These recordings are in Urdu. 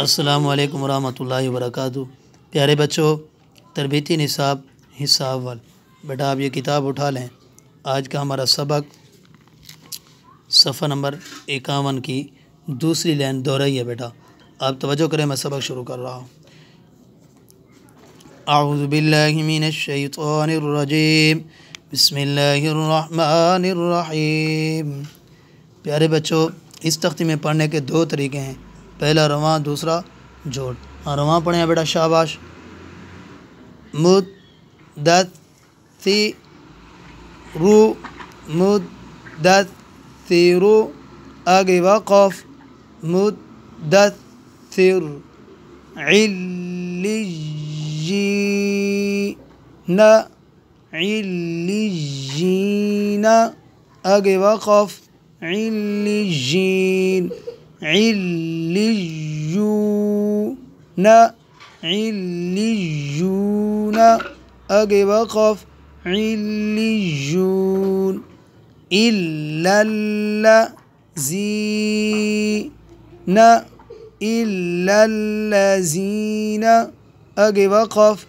السلام علیکم ورحمۃ اللہ وبرکاتہ۔ پیارے بچوں، تربیتی نصاب حصہ اول، بیٹا آپ یہ کتاب اٹھا لیں۔ آج کا ہمارا سبق صفحہ نمبر 51 کی دوسری لائن دہرائی ہے۔ بیٹا آپ توجہ کریں، میں سبق شروع کر رہا ہوں۔ اعوذ باللہ من الشیطان الرجیم، بسم اللہ الرحمن الرحیم۔ پیارے بچوں، اس تختی میں پڑھنے کے دو طریقے ہیں، پہلا رواں، دوسرا جوڑ۔ رواں پڑھیں بیٹا، شاباش۔ مدثر، مدثر، آگے وقف، مدثر۔ علیین، علیین، آگے وقف، علیین۔ علیون، علیون، آگے وقف، علیون۔ الا الذین، الا الذین، آگے وقف،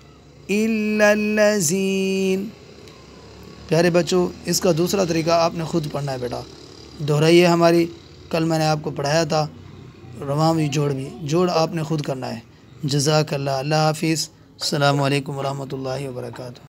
الا الذین۔ پیارے بچوں، اس کا دوسرا طریقہ آپ نے خود پڑھنا ہے بیٹا، دہرائیے ہماری، کل میں نے آپ کو پڑھایا تھا، رواں بھی جوڑ بھی، جوڑ آپ نے خود کرنا ہے۔ جزاک اللہ، اللہ حافظ، السلام علیکم ورحمۃ اللہ وبرکاتہ۔